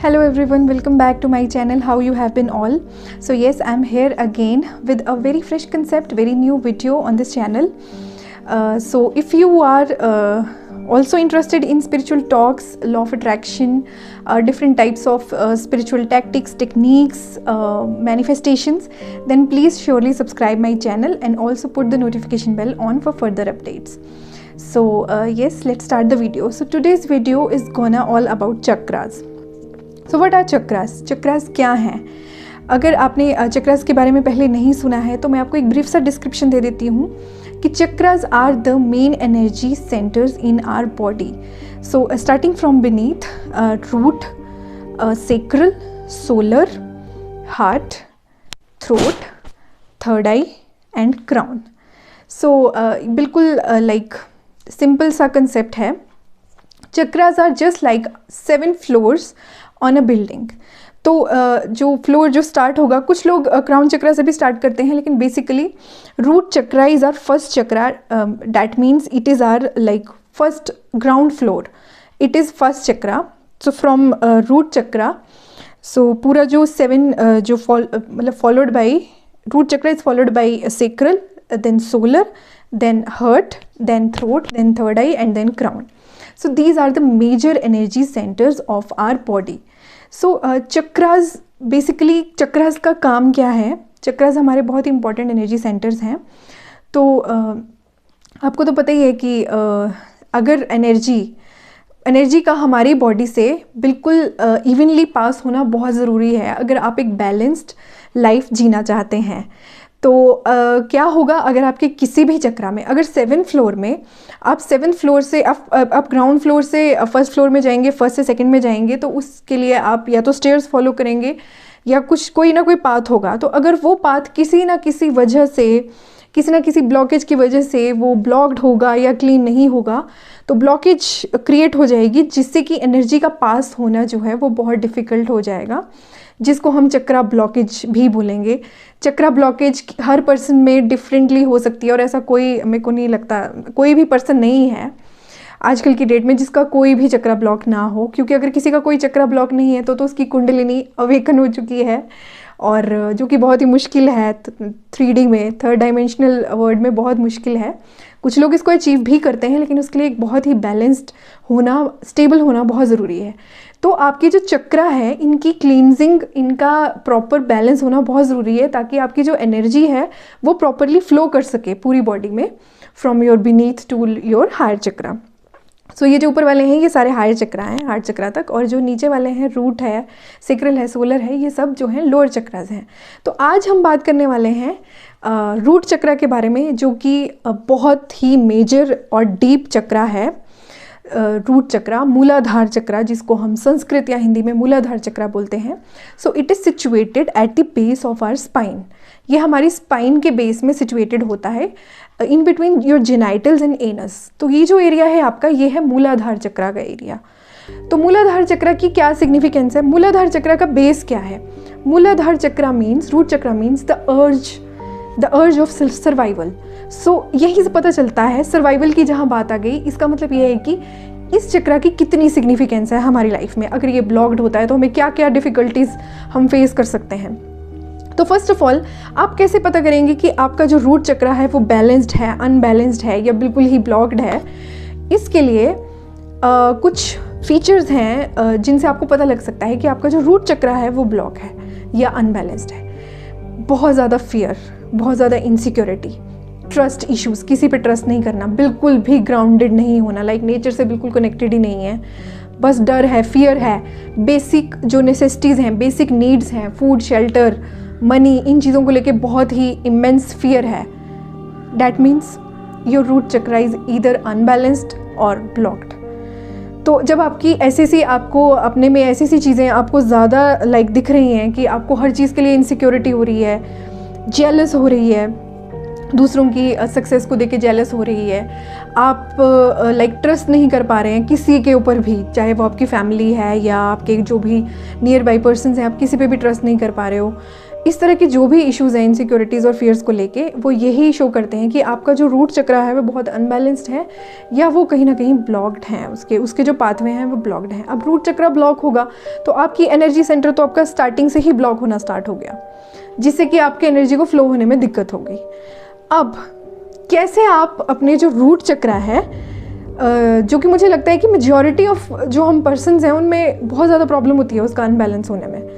Hello everyone, welcome back to my channel. How you have been all? So yes, I'm here again with a very fresh concept, very new video on this channel. So if you are also interested in spiritual talks, law of attraction, different types of spiritual tactics, techniques, manifestations, then please surely subscribe my channel and also put the notification bell on for further updates. So yes, let's start the video. So today's video is gonna all about chakras. So what are chakras? Chakras क्या हैं? अगर आपने चक्रास के बारे में पहले नहीं सुना है तो मैं आपको एक ब्रीफ सा डिस्क्रिप्शन दे देती हूँ कि chakras are the main energy centres in our body. So starting from beneath root, sacral, solar, heart, throat, third eye and crown. So बिल्कुल लाइक सिंपल सा कंसेप्ट है. Chakras are just like 7 floors on a building. तो जो floor जो start होगा, कुछ लोग crown चक्रा से भी स्टार्ट करते हैं, लेकिन basically root chakra is our first chakra. That means it is our like first ground floor. It is first chakra. So from root chakra, so पूरा जो 7 जो मतलब followed by root chakra is followed by sacral, then solar, then heart, then throat, then third eye and then crown. So these are the major energy centers of our body. So chakras, basically chakras का काम क्या है? चक्रास हमारे बहुत ही important energy centers हैं. तो आपको तो पता ही है कि अगर एनर्जी का हमारी बॉडी से बिल्कुल इवनली पास होना बहुत ज़रूरी है अगर आप एक बैलेंस्ड लाइफ जीना चाहते हैं. तो क्या होगा अगर आपके किसी भी चक्रा में, अगर 7 फ्लोर में आप 7 फ्लोर से आप ग्राउंड फ्लोर से फर्स्ट फ्लोर में जाएंगे, फर्स्ट से सेकंड में जाएंगे, तो उसके लिए आप या तो स्टेयर्स फॉलो करेंगे या कोई ना कोई पाथ होगा. तो अगर वो पाथ किसी ना किसी वजह से, किसी ना किसी ब्लॉकेज की वजह से वो ब्लॉक्ड होगा या क्लीन नहीं होगा, तो ब्लॉकेज क्रिएट हो जाएगी, जिससे कि एनर्जी का पास होना जो है वो बहुत डिफ़िकल्ट हो जाएगा, जिसको हम चक्रा ब्लॉकेज भी बोलेंगे. चक्रा ब्लॉकेज हर पर्सन में डिफरेंटली हो सकती है और ऐसा कोई, मेरे को नहीं लगता कोई भी पर्सन नहीं है आजकल की डेट में जिसका कोई भी चक्रा ब्लॉक ना हो. क्योंकि अगर किसी का कोई चक्रा ब्लॉक नहीं है तो उसकी कुंडलिनी अवेकन हो चुकी है, और जो कि बहुत ही मुश्किल है 3D में, थर्ड डायमेंशनल वर्ल्ड में बहुत मुश्किल है. कुछ लोग इसको अचीव भी करते हैं, लेकिन उसके लिए एक बहुत ही बैलेंस्ड होना, स्टेबल होना बहुत ज़रूरी है. तो आपके जो चक्रा है, इनकी क्लींजिंग, इनका प्रॉपर बैलेंस होना बहुत ज़रूरी है, ताकि आपकी जो एनर्जी है वो प्रॉपरली फ्लो कर सके पूरी बॉडी में, from your beneath to your higher chakra. So ये जो ऊपर वाले हैं ये सारे हायर चक्रा हैं, हार्ट चक्रा तक, और जो नीचे वाले हैं रूट है, सेक्रल है, सोलर है, ये सब जो हैं लोअर चक्रास हैं. तो आज हम बात करने वाले हैं रूट चक्रा के बारे में, जो कि बहुत ही मेजर और डीप चक्रा है. रूट चक्रा, मूलाधार चक्रा, जिसको हम संस्कृत या हिंदी में मूलाधार चक्रा बोलते हैं. So it is situated at the base of our spine. ये हमारी स्पाइन के बेस में सिचुएटेड होता है, in between your genitals and anus. तो ये जो एरिया है आपका, ये है मूलाधार चक्रा का एरिया. तो मूलाधार चक्रा की क्या सिग्निफिकेंस है? मूलाधार चक्रा का बेस क्या है? Muladhara chakra means, root chakra means the urge of survival. So यही से पता चलता है सर्वाइवल की जहाँ बात आ गई, इसका मतलब ये है कि इस चक्रा की कितनी सिग्निफिकेंस है हमारी लाइफ में. अगर ये ब्लॉक्ड होता है तो हमें क्या क्या डिफ़िकल्टीज़ हम फेस कर सकते हैं. तो फर्स्ट ऑफ ऑल, आप कैसे पता करेंगे कि आपका जो रूट चक्रा है वो बैलेंस्ड है, अनबैलेंस्ड है या बिल्कुल ही ब्लॉक्ड है? इसके लिए कुछ फीचर्स हैं जिनसे आपको पता लग सकता है कि आपका जो रूट चक्रा है वो ब्लॉक है या अनबैलेंस्ड है. बहुत ज़्यादा फियर, बहुत ज़्यादा इनसिक्योरिटी, ट्रस्ट इश्यूज़, किसी पे ट्रस्ट नहीं करना, बिल्कुल भी ग्राउंडेड नहीं होना, लाइक नेचर से बिल्कुल कनेक्टेड ही नहीं है, बस डर है, फियर है. बेसिक जो नेसेसिटीज़ हैं, बेसिक नीड्स हैं, फूड, शेल्टर, मनी, इन चीज़ों को लेके बहुत ही इमेंस फियर है. That means your root chakra is either unbalanced और ब्लॉक्ड. तो जब आपकी ऐसी आपको अपने में ऐसी चीज़ें आपको ज़्यादा लाइक दिख रही हैं कि आपको हर चीज़ के लिए इनसिक्योरिटी हो रही है, जेलस हो रही है, दूसरों की सक्सेस को देख के जेलस हो रही है, आप लाइक ट्रस्ट नहीं कर पा रहे हैं किसी के ऊपर भी, चाहे वो आपकी फैमिली है या आपके जो भी नियर बाई पर्सन्स हैं, आप किसी पे भी ट्रस्ट नहीं कर पा रहे हो, इस तरह के जो भी इश्यूज़ हैं इनसिक्योरिटीज़ और फियर्स को लेके, वो यही शो करते हैं कि आपका जो रूट चक्रा है वो बहुत अनबैलेंस्ड है या वो कहीं ना कहीं ब्लॉक्ड हैं, उसके जो पाथवे हैं वो ब्लॉक्ड हैं। अब रूट चक्रा ब्लॉक होगा तो आपकी एनर्जी सेंटर तो आपका स्टार्टिंग से ही ब्लॉक होना स्टार्ट हो गया, जिससे कि आपके एनर्जी को फ्लो होने में दिक्कत होगी। अब कैसे आप अपने जो रूट चक्रा है, जो कि मुझे लगता है कि मेजॉरिटी ऑफ जो हम पर्सन्स हैं उनमें बहुत ज़्यादा प्रॉब्लम होती है उसका अनबैलेंस होने में,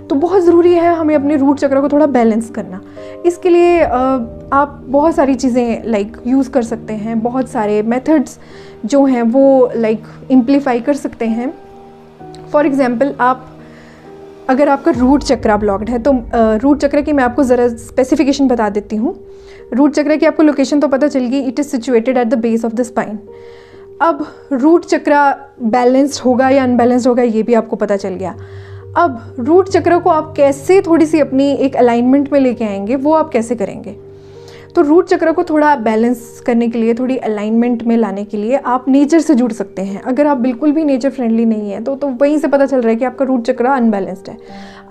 तो बहुत ज़रूरी है हमें अपने रूट चक्र को थोड़ा बैलेंस करना। इसके लिए आप बहुत सारी चीज़ें यूज़ कर सकते हैं, बहुत सारे मेथड्स जो हैं वो इम्प्लीफाई कर सकते हैं। फॉर एग्ज़ाम्पल, अगर आपका रूट चक्रा ब्लॉक्ड है तो रूट चक्र की मैं आपको ज़रा स्पेसिफिकेशन बता देती हूँ। रूट चक्र की आपको लोकेशन तो पता चल गई, it is situated at the base of the spine. अब रूट चक्रा बैलेंस्ड होगा या अनबैलेंस्ड होगा ये भी आपको पता चल गया। अब रूट चक्र को आप कैसे थोड़ी सी अपनी एक अलाइनमेंट में लेके आएंगे, वो आप कैसे करेंगे? तो रूट चक्र को थोड़ा बैलेंस करने के लिए, थोड़ी अलाइनमेंट में लाने के लिए आप नेचर से जुड़ सकते हैं। अगर आप बिल्कुल भी नेचर फ्रेंडली नहीं है तो वहीं से पता चल रहा है कि आपका रूट चक्र अनबैलेंस्ड है।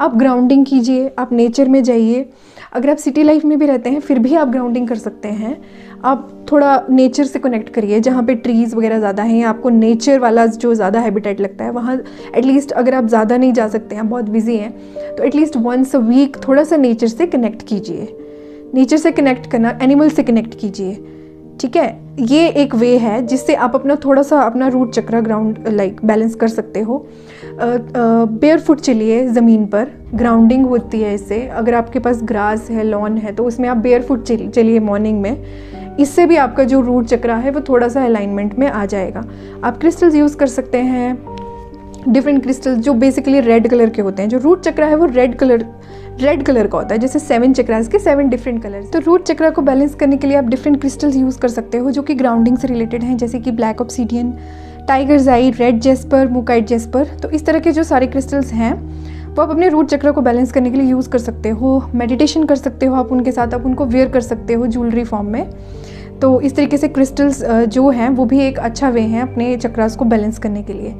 आप ग्राउंडिंग कीजिए, आप नेचर में जाइए। अगर आप सिटी लाइफ में भी रहते हैं फिर भी आप ग्राउंडिंग कर सकते हैं। आप थोड़ा नेचर से कनेक्ट करिए, जहाँ पे ट्रीज़ वगैरह ज़्यादा हैं, आपको नेचर वाला जो ज़्यादा हैबिटेट लगता है वहाँ एटलीस्ट, अगर आप ज़्यादा नहीं जा सकते हैं, बहुत बिजी हैं, तो एटलीस्ट वंस अ वीक थोड़ा सा नेचर से कनेक्ट कीजिए। नेचर से कनेक्ट करना, एनिमल से कनेक्ट कीजिए, ठीक है। ये एक वे है जिससे आप थोड़ा सा अपना रूट चक्र ग्राउंड बैलेंस कर सकते हो। बेयर फुट चलिए ज़मीन पर, ग्राउंडिंग होती है इससे। अगर आपके पास ग्रास है, लॉन है, तो उसमें आप बेयर फुट चलिए मॉर्निंग में। इससे भी आपका जो रूट चक्र है वो थोड़ा सा अलाइनमेंट में आ जाएगा। आप क्रिस्टल्स यूज़ कर सकते हैं, डिफरेंट क्रिस्टल्स जो बेसिकली रेड कलर के होते हैं। जो रूट चक्र है वो रेड कलर का होता है, जैसे 7 चक्रास के 7 डिफरेंट कलर्स। तो रूट चक्र को बैलेंस करने के लिए आप डिफरेंट क्रिस्टल्स यूज़ कर सकते हो जो कि ग्राउंडिंग से रिलेटेड हैं, जैसे कि ब्लैक ऑब्सीडियन, टाइगर्स आई, रेड जेस्पर, मूकाइट जेस्पर। तो इस तरह के जो सारे क्रिस्टल्स हैं वो आप अपने रूट चक्र को बैलेंस करने के लिए यूज़ कर सकते हो। मेडिटेशन कर सकते हो आप उनके साथ, आप उनको वेयर कर सकते हो ज्वेलरी फॉर्म में। तो इस तरीके से क्रिस्टल्स जो हैं वो भी एक अच्छा वे हैं अपने चक्रास को बैलेंस करने के लिए।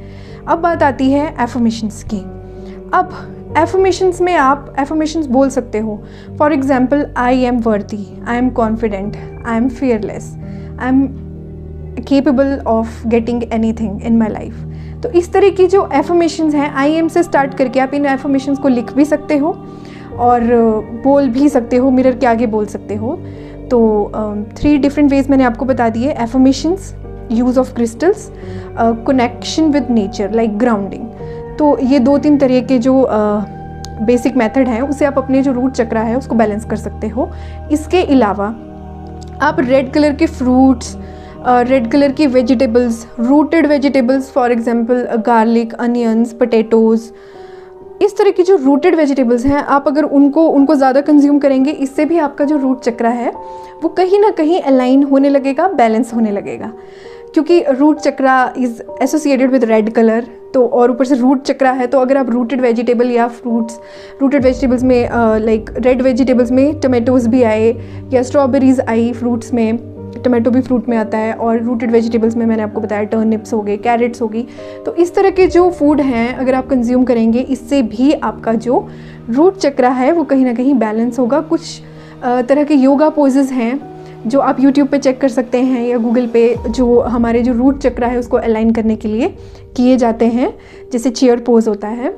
अब बात आती है एफर्मेशंस की। अब एफर्मेशंस में आप एफर्मेशंस बोल सकते हो। फॉर एग्जाम्पल, आई एम वर्दी, I am confident, I am fearless, I am capable of getting anything in my life. तो इस तरह की जो एफर्मेशंस हैं, आई एम से स्टार्ट करके आप इन एफर्मेशंस को लिख भी सकते हो और बोल भी सकते हो, मिरर के आगे बोल सकते हो। तो 3 डिफरेंट वेज मैंने आपको बता दिए। Affirmations, use of crystals, connection with nature like grounding. तो ये 2-3 तरह के जो बेसिक मेथड हैं उससे आप अपने जो रूट चक्र है उसको बैलेंस कर सकते हो। इसके अलावा आप रेड कलर के फ्रूट्स, रेड कलर की vegetables, rooted vegetables, for example garlic, onions, potatoes, इस तरह की जो रूटेड वेजिटेबल्स हैं, आप अगर उनको ज़्यादा कंज्यूम करेंगे, इससे भी आपका जो रूट चक्र है वो कहीं ना कहीं अलाइन होने लगेगा, बैलेंस होने लगेगा। क्योंकि रूट चक्र is associated with red colour, तो और ऊपर से रूट चक्र है, तो अगर आप रूटेड वेजिटेबल या फ्रूट्स, रूटेड वेजिटेबल्स में रेड वेजिटेबल्स में टमेटोज़ भी आए या स्ट्रॉबेरीज़ आई, फ्रूट्स में टमाटो भी फ्रूट में आता है, और रूटेड वेजिटेबल्स में मैंने आपको बताया टर्निप्स हो गए, कैरेट्स होगी। तो इस तरह के जो फूड हैं अगर आप कंज्यूम करेंगे, इससे भी आपका जो रूट चक्र है वो कहीं ना कहीं बैलेंस होगा। कुछ तरह के योगा पोजेज़ हैं जो आप YouTube पे चेक कर सकते हैं या गूगल पे, जो हमारे जो रूट चक्र है उसको अलाइन करने के लिए किए जाते हैं, जैसे चेयर पोज होता है।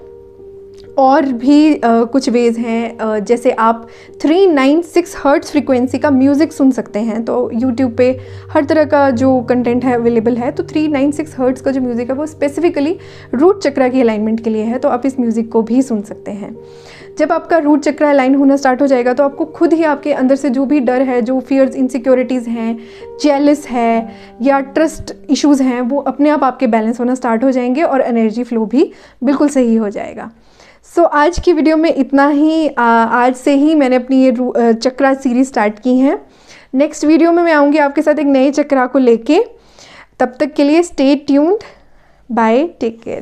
और भी कुछ वेज़ हैं, जैसे आप 396 हर्ट्ज़ फ्रीक्वेंसी का म्यूज़िक सुन सकते हैं। तो YouTube पे हर तरह का जो कंटेंट है अवेलेबल है। तो 396 हर्ट्ज़ का जो म्यूज़िक है वो स्पेसिफिकली रूट चक्र की अलाइनमेंट के लिए है, तो आप इस म्यूज़िक को भी सुन सकते हैं। जब आपका रूट चक्र अलाइन होना स्टार्ट हो जाएगा तो आपको खुद ही आपके अंदर से जो भी डर है, जो फियर्स, इनसिक्योरिटीज़ हैं, जेलस है या ट्रस्ट इश्यूज़ हैं, वो अपने आप आपके बैलेंस होना स्टार्ट हो जाएंगे और एनर्जी फ्लो भी बिल्कुल सही हो जाएगा। सो आज की वीडियो में इतना ही। आज से ही मैंने अपनी ये चक्रा सीरीज स्टार्ट की है। नेक्स्ट वीडियो में मैं आऊँगी आपके साथ एक नए चक्रा को लेके। तब तक के लिए stay tuned, bye, take care.